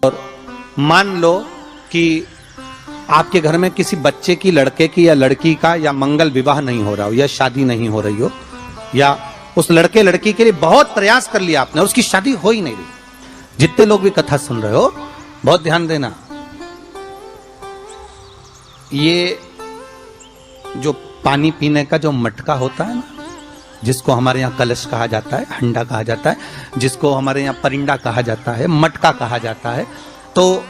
और मान लो कि आपके घर में किसी बच्चे की, लड़के की या लड़की का या मंगल विवाह नहीं हो रहा हो या शादी नहीं हो रही हो, या उस लड़के लड़की के लिए बहुत प्रयास कर लिया आपने और उसकी शादी हो ही नहीं रही। जितने लोग भी कथा सुन रहे हो बहुत ध्यान देना, ये जो पानी पीने का जो मटका होता है ना, जिसको हमारे यहाँ कलश कहा जाता है, हंडा कहा जाता है, जिसको हमारे यहाँ परिंडा कहा जाता है, मटका कहा जाता है, तो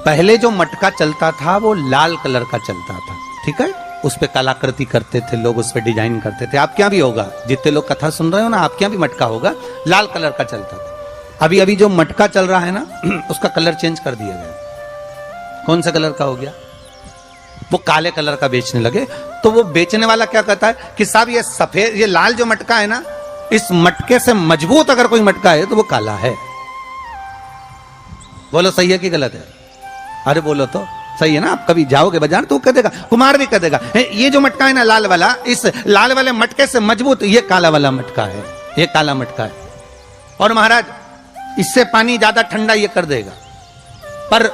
पहले जो मटका चलता था वो लाल कलर का चलता था, ठीक है। उस पे कलाकृति करते थे लोग, उस पे डिजाइन करते थे। आपके यहाँ भी होगा, जितने लोग कथा सुन रहे हो ना, आपके यहाँ भी मटका होगा, लाल कलर का चलता था। अभी अभी जो मटका चल रहा है ना, उसका कलर चेंज कर दिया गया। कौन सा कलर का हो गया? वो काले कलर का बेचने लगे। तो वो बेचने वाला क्या कहता है कि साहब ये सफेद, ये लाल जो मटका है ना, इस मटके से मजबूत अगर कोई मटका है तो वो काला है। बोलो सही है कि गलत है? अरे बोलो तो सही है ना। आप कभी जाओगे बाजार तो कह देगा, कुमार भी कह देगा, ये जो मटका है ना लाल वाला, इस लाल वाले मटके से मजबूत ये काला वाला मटका है, ये काला मटका है। और महाराज इससे पानी ज्यादा ठंडा ये कर देगा। पर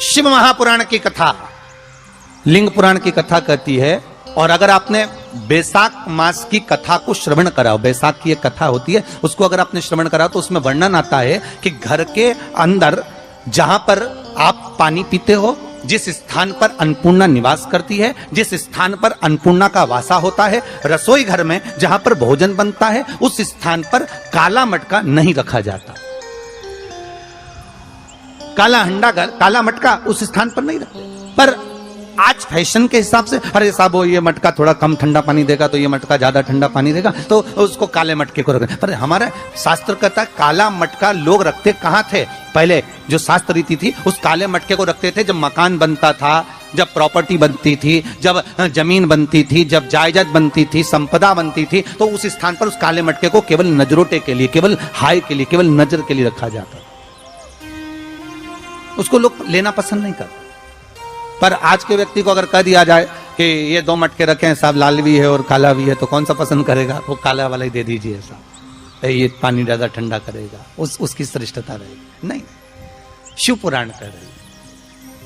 शिव महापुराण की कथा, लिंग पुराण की कथा कहती है, और अगर आपने बैसाख मास की कथा को श्रवण कराओ, बैसाख की एक कथा होती है, उसको अगर आपने श्रवण कराओ तो उसमें वर्णन आता है कि घर के अंदर जहां पर आप पानी पीते हो, जिस स्थान पर अन्नपूर्णा निवास करती है, जिस स्थान पर अन्नपूर्णा का वासा होता है, रसोई घर में जहां पर भोजन बनता है, उस स्थान पर काला मटका नहीं रखा जाता। काला हंडा, काला मटका उस स्थान पर नहीं रखते। पर आज फैशन के हिसाब से, अरे साहब वो ये मटका थोड़ा कम ठंडा पानी देगा तो ये मटका ज्यादा ठंडा पानी देगा, तो उसको काले मटके को रखें। पर हमारा शास्त्र कहता है काला मटका लोग रखते कहां थे? पहले जो शास्त्र रीति थी, उस काले मटके को रखते थे जब मकान बनता था, जब प्रॉपर्टी बनती थी, जब जमीन बनती थी, जब जायदाद बनती थी, संपदा बनती थी, तो उस स्थान पर उस काले मटके को केवल नजरोटे के लिए, केवल हाय के लिए, केवल नजर के लिए रखा जाता। उसको लोग लेना पसंद नहीं करते। पर आज के व्यक्ति को अगर कह दिया जाए कि ये दो मटके रखे हैं साहब, लाल भी है और काला भी है, तो कौन सा पसंद करेगा? वो काला वाला ही दे दीजिए साहब, ये पानी ज्यादा ठंडा करेगा, उसकी श्रेष्ठता रहेगी। नहीं, शिव पुराण कर रहे हैं,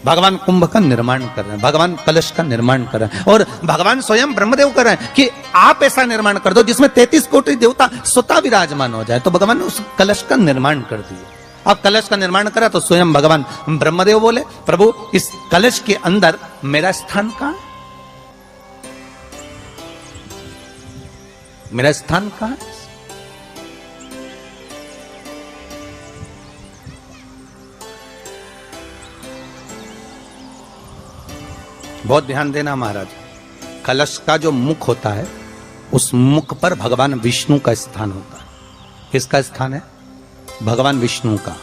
भगवान कुंभ का निर्माण कर रहे हैं, भगवान कलश का निर्माण कर रहे हैं, और भगवान स्वयं ब्रह्मदेव कर रहे हैं कि आप ऐसा निर्माण कर दो जिसमें 33 कोटि देवता स्वतः विराजमान हो जाए। तो भगवान ने उस कलश का निर्माण कर दिया। अब कलश का निर्माण करा तो स्वयं भगवान ब्रह्मदेव बोले, प्रभु इस कलश के अंदर मेरा स्थान कहां है? मेरा स्थान कहां है? बहुत ध्यान देना महाराज, कलश का जो मुख होता है, उस मुख पर भगवान विष्णु का स्थान होता है। किसका स्थान है? भगवान विष्णु का।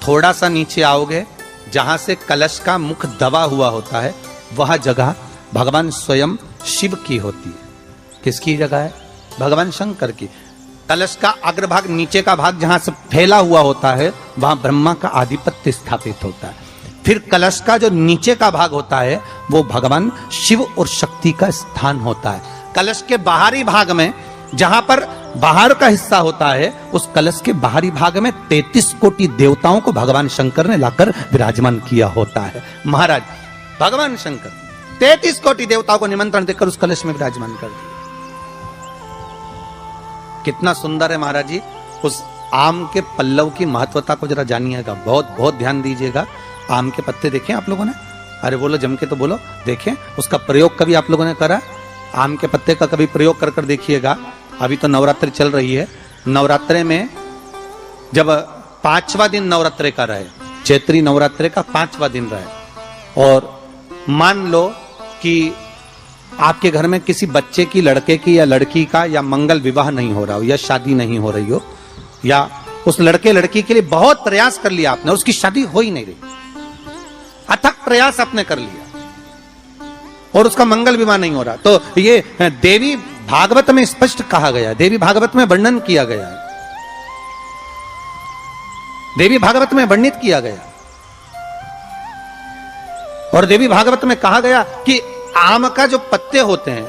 थोड़ा सा नीचे आओगे, जहां से कलश का मुख दबा हुआ होता है, वह जगह भगवान स्वयं शिव की होती है। किसकी जगह है? भगवान शंकर की। कलश का अग्रभाग, नीचे का भाग जहां से फैला हुआ होता है, वहां ब्रह्मा का आधिपत्य स्थापित होता है। फिर कलश का जो नीचे का भाग होता है, वो भगवान शिव और शक्ति का स्थान होता है। कलश के बाहरी भाग में, जहां पर बाहर का हिस्सा होता है, उस कलश के बाहरी भाग में 33 कोटि देवताओं को भगवान शंकर ने लाकर विराजमान किया होता है। महाराज भगवान शंकर 33 कोटि देवताओं को निमंत्रण देकर उस कलश में विराजमान कर दिया। कितना सुंदर है महाराज जी। उस आम के पल्लव की महत्वता को जरा जानिएगा, बहुत बहुत ध्यान दीजिएगा। आम के पत्ते देखे आप लोगों ने? अरे बोलो जम के तो बोलो, देखें। उसका प्रयोग कभी आप लोगों ने करा? आम के पत्ते का कभी प्रयोग कर कर देखिएगा। अभी तो नवरात्रि चल रही है, नवरात्रे में जब 5वां दिन नवरात्रे का रहे, चैत्री नवरात्रे का 5वां दिन रहे, और मान लो कि आपके घर में किसी बच्चे की, लड़के की या लड़की का या मंगल विवाह नहीं हो रहा हो या शादी नहीं हो रही हो, या उस लड़के लड़की के लिए बहुत प्रयास कर लिया आपने, उसकी शादी हो ही नहीं रही, अथक प्रयास आपने कर लिया और उसका मंगल विवाह नहीं हो रहा, तो ये देवी भागवत में स्पष्ट कहा गया, देवी भागवत में वर्णन किया गया है, देवी भागवत में वर्णित किया गया। और देवी भागवत में कहा गया कि आम का जो पत्ते होते हैं,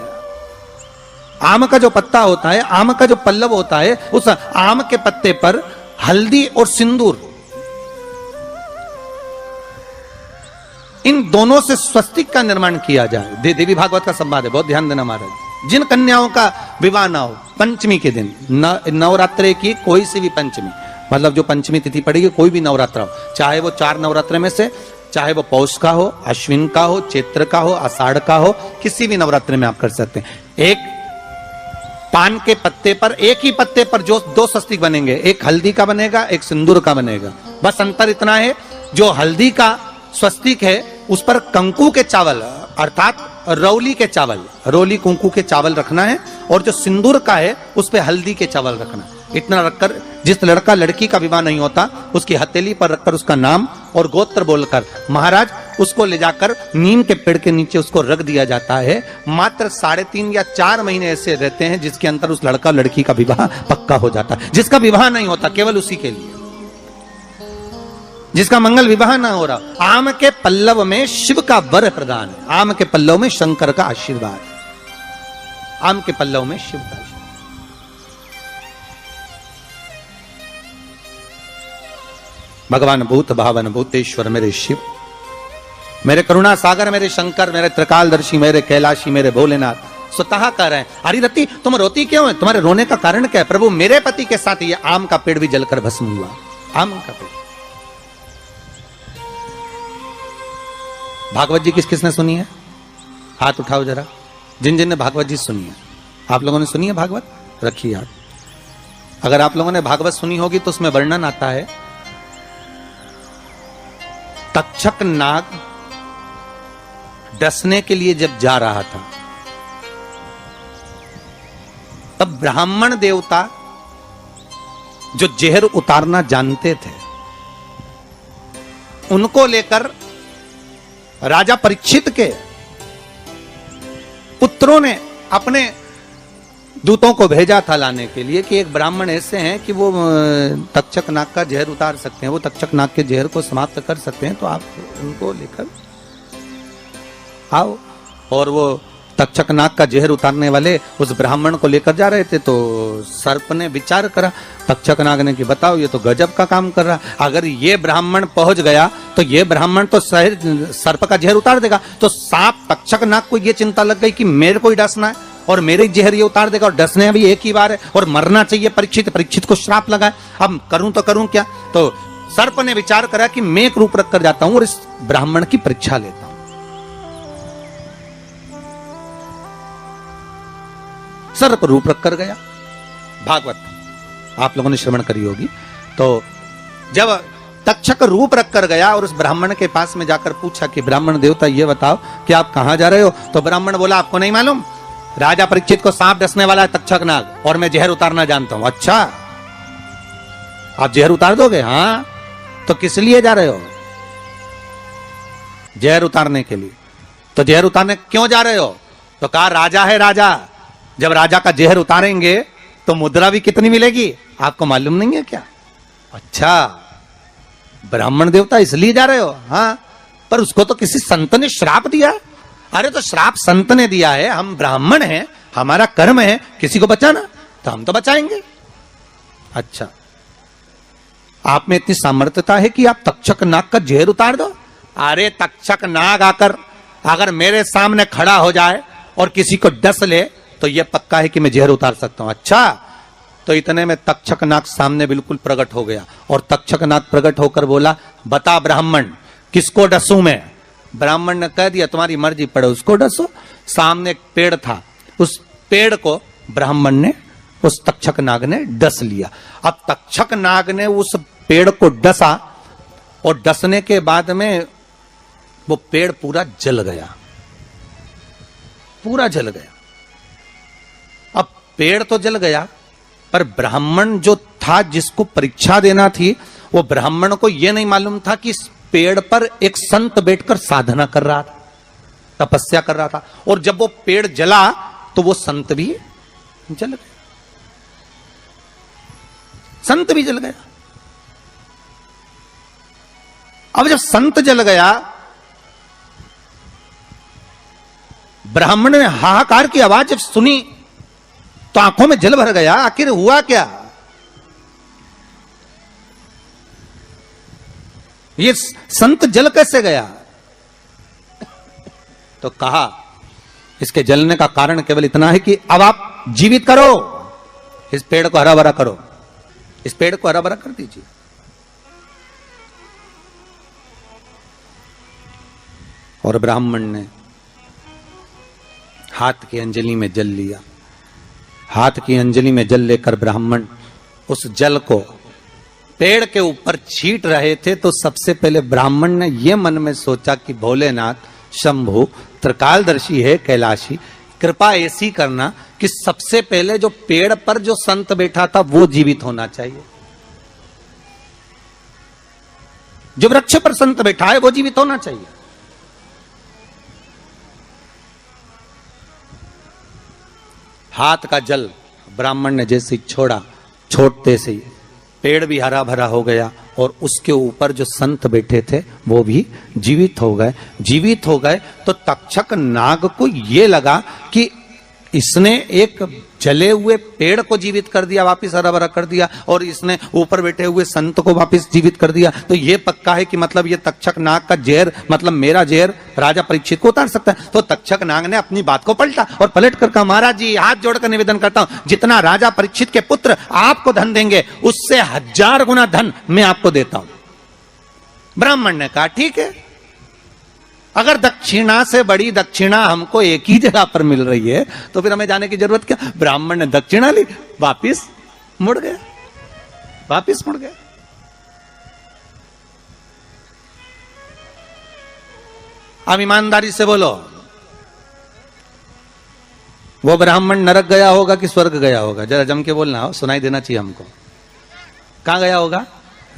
आम का जो पत्ता होता है, आम का जो पल्लव होता है, उस आम के पत्ते पर हल्दी और सिंदूर दोनों से स्वस्तिक का निर्माण किया जाए। देवी भागवत का संवाद है, बहुत ध्यान देना महाराज। जिन कन्याओं का विवाह ना हो पंचमी के दिन, नवरात्रे की कोई सी भी पंचमी, मतलब जो पंचमी तिथि पड़ेगी, कोई भी नवरात्र हो, चाहे वो 4 नवरात्र में से, चाहे वो पौष का हो, अश्विन का हो, चैत्र का हो, आषाढ़ का हो, किसी भी नवरात्र में आप कर सकते हैं। एक पान के पत्ते पर, एक ही पत्ते पर जो 2 स्वस्तिक बनेंगे, एक हल्दी का बनेगा, एक सिंदूर का बनेगा। बस अंतर इतना है, जो हल्दी का स्वस्तिक है उस पर कंकु के चावल अर्थात रौली के चावल, रोली कुंकू के चावल रखना है, और जो सिंदूर का है उस पे हल्दी के चावल रखना है। इतना रखकर जिस लड़का लड़की का विवाह नहीं होता उसकी हथेली पर रखकर उसका नाम और गोत्र बोलकर महाराज उसको ले जाकर नीम के पेड़ के नीचे उसको रख दिया जाता है। मात्र 3.5 या 4 महीने ऐसे रहते हैं जिसके अंतर उस लड़का लड़की का विवाह पक्का हो जाता है। जिसका विवाह नहीं होता केवल उसी के लिए, जिसका मंगल विवाह ना हो रहा। आम के पल्लव में शिव का वर प्रदान है, आम के पल्लव में शंकर का आशीर्वाद, आम के पल्लव में शिव का आशीर्वाद। भगवान भूत भावन भूतेश्वर मेरे शिव, मेरे करुणा सागर मेरे शंकर, मेरे त्रिकालदर्शी, मेरे कैलाशी, मेरे भोलेनाथ स्वतः कह रहे हैं, अरे रति तुम रोती क्यों है, तुम्हारे रोने का कारण क्या है? प्रभु मेरे पति के साथ ये आम का पेड़ भी जलकर भस्म हुआ। आम का पेड़। भागवत जी किस किसने सुनी है? हाथ उठाओ जरा, जिन जिन ने भागवत जी सुनी है। आप लोगों ने सुनी है भागवत? रखिए हाथ। अगर आप लोगों ने भागवत सुनी होगी तो उसमें वर्णन आता है, तक्षक नाग डसने के लिए जब जा रहा था तब ब्राह्मण देवता जो जहर उतारना जानते थे उनको लेकर राजा परीक्षित के पुत्रों ने अपने दूतों को भेजा था लाने के लिए कि एक ब्राह्मण ऐसे हैं कि वो तक्षक नाग का जहर उतार सकते हैं, वो तक्षक नाग के जहर को समाप्त कर सकते हैं, तो आप उनको लेकर आओ। और वो तक्षक नाग का जहर उतारने वाले उस ब्राह्मण को लेकर जा रहे थे। तो सर्प ने विचार करा, तक्षक नाग ने कि बताओ ये तो गजब का काम कर रहा, अगर ये ब्राह्मण पहुंच गया तो ये ब्राह्मण तो सर्प का जहर उतार देगा। तो सांप तक्षक नाग को ये चिंता लग गई कि मेरे को ही डसना है और मेरे जहर ये उतार देगा, और डसने भी एक ही बार है और मरना चाहिए परीक्षित को श्राप लगा है, अब करूं तो करूं क्या। तो सर्प ने विचार करा कि मैं एक रूप रख कर जाता हूं और इस ब्राह्मण की परीक्षा लेता हूं। सर्प रूप रख कर गया। भागवत आप लोगों ने श्रवण करी होगी। तो जब तक्षक रूप रख कर गया और उस ब्राह्मण के पास में जाकर पूछा कि ब्राह्मण देवता ये बताओ कि आप कहां जा रहे हो, तो ब्राह्मण बोला आपको नहीं मालूम, राजा परीक्षित को सांप डसने वाला है तक्षक नाग और मैं जहर उतारना जानता हूं। अच्छा आप जहर उतार दोगे? हाँ। तो किस लिए जा रहे हो? जहर उतारने के लिए। तो जहर उतारने क्यों जा रहे हो? तो कहा राजा है राजा, जब राजा का जहर उतारेंगे तो मुद्रा भी कितनी मिलेगी आपको मालूम नहीं है क्या? अच्छा ब्राह्मण देवता इसलिए जा रहे हो? हाँ। पर उसको तो किसी संत ने श्राप दिया। अरे तो श्राप संत ने दिया है, हम ब्राह्मण हैं, हमारा कर्म है किसी को बचाना, तो हम तो बचाएंगे। अच्छा आप में इतनी सामर्थ्यता है कि आप तक्षक नाग का जहर उतार दो? अरे तक्षक नाग आकर अगर मेरे सामने खड़ा हो जाए और किसी को डस ले तो यह पक्का है कि मैं जहर उतार सकता हूं। अच्छा तो इतने में तक्षक नाग सामने बिल्कुल प्रकट हो गया और तक्षक नाग प्रकट होकर बोला बता ब्राह्मण किसको डसूं मैं? ब्राह्मण ने कह दिया तुम्हारी मर्जी पड़े उसको डसो। सामने एक पेड़ था, उस पेड़ को ब्राह्मण ने उस तक्षक नाग ने डस लिया। अब तक्षक नाग ने उस पेड़ को डसा और डसने के बाद में वो पेड़ पूरा जल गया, पूरा जल गया। अब पेड़ तो जल गया पर ब्राह्मण जो था जिसको परीक्षा देना थी वो ब्राह्मण को यह नहीं मालूम था कि इस पेड़ पर एक संत बैठकर साधना कर रहा था, तपस्या कर रहा था, और जब वो पेड़ जला तो वो संत भी जल गया, संत भी जल गया। अब जब संत जल गया ब्राह्मण ने हाहाकार की आवाज जब सुनी तो आंखों में जल भर गया। आखिर हुआ क्या? ये संत जल कैसे गया? तो कहा इसके जलने का कारण केवल इतना है कि अब आप जीवित करो, इस पेड़ को हरा भरा करो, इस पेड़ को हरा भरा कर दीजिए। और ब्राह्मण ने हाथ की अंजलि में जल लिया। हाथ की अंजलि में जल लेकर ब्राह्मण उस जल को पेड़ के ऊपर छींट रहे थे, तो सबसे पहले ब्राह्मण ने यह मन में सोचा कि भोलेनाथ, शंभु, त्रिकालदर्शी है, कैलाशी, कृपा ऐसी करना कि सबसे पहले जो पेड़ पर जो संत बैठा था वो जीवित होना चाहिए, जो वृक्ष पर संत बैठा है वो जीवित होना चाहिए। हाथ का जल ब्राह्मण ने जैसे छोड़ा, छोड़ते से ही पेड़ भी हरा भरा हो गया और उसके ऊपर जो संत बैठे थे वो भी जीवित हो गए। जीवित हो गए तो तक्षक नाग को ये लगा कि इसने एक जले हुए पेड़ को जीवित कर दिया, वापिस हरा भरा कर दिया, और इसने ऊपर बैठे हुए संत को वापिस जीवित कर दिया, तो ये पक्का है कि मतलब ये तक्षक नाग का जहर, मतलब मेरा जहर राजा परीक्षित को उतार सकता है। तो तक्षक नाग ने अपनी बात को पलटा और पलट कर कहा, महाराज जी हाथ जोड़कर निवेदन करता हूं, जितना राजा परीक्षित के पुत्र आपको धन देंगे उससे 1000 गुना धन मैं आपको देता हूं। ब्राह्मण ने कहा ठीक है, अगर दक्षिणा से बड़ी दक्षिणा हमको एक ही जगह पर मिल रही है तो फिर हमें जाने की जरूरत क्या। ब्राह्मण ने दक्षिणा ली, वापिस मुड़ गया, वापिस मुड़ गया। अब ईमानदारी से बोलो, वो ब्राह्मण नरक गया होगा कि स्वर्ग गया होगा? जरा जम के बोलना हो, सुनाई देना चाहिए हमको। कहां गया होगा?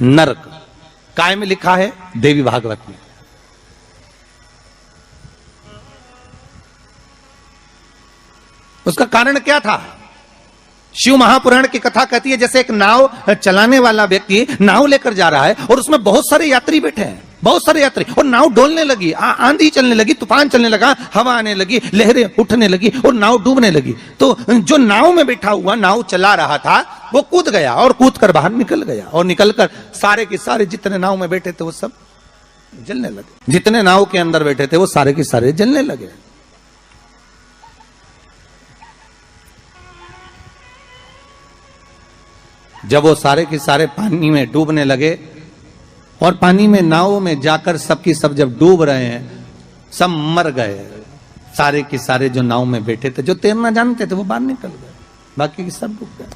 नरक। काय में लिखा है? देवी भागवत में। उसका कारण क्या था? शिव महापुराण की कथा कहती है जैसे एक नाव चलाने वाला व्यक्ति नाव लेकर जा रहा है और उसमें बहुत सारे यात्री बैठे हैं, बहुत सारे यात्री, और नाव डोलने लगी, आंधी चलने लगी, तूफान चलने लगा, हवा आने लगी, लहरें उठने लगी और नाव डूबने लगी। तो जो नाव में बैठा हुआ नाव चला रहा था वो कूद गया और कूद कर बाहर निकल गया, और निकलकर सारे के सारे जितने नाव में बैठे थे वो सब जलने लगे। जितने नाव के अंदर बैठे थे वो सारे के सारे जलने लगे। जब वो सारे के सारे पानी में डूबने लगे और पानी में नाव में जाकर सबकी सब जब डूब रहे हैं, सब मर गए, सारे के सारे जो नाव में बैठे थे, जो तैरना जानते थे वो बाहर निकल गए, बाकी के सब डूब गए।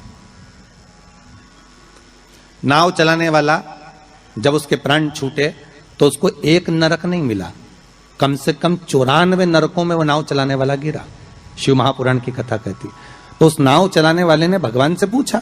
नाव चलाने वाला जब उसके प्राण छूटे तो उसको एक नरक नहीं मिला, कम से कम 94 नरकों में वो नाव चलाने वाला गिरा। शिव महापुराण की कथा कहती। तो उस नाव चलाने वाले ने भगवान से पूछा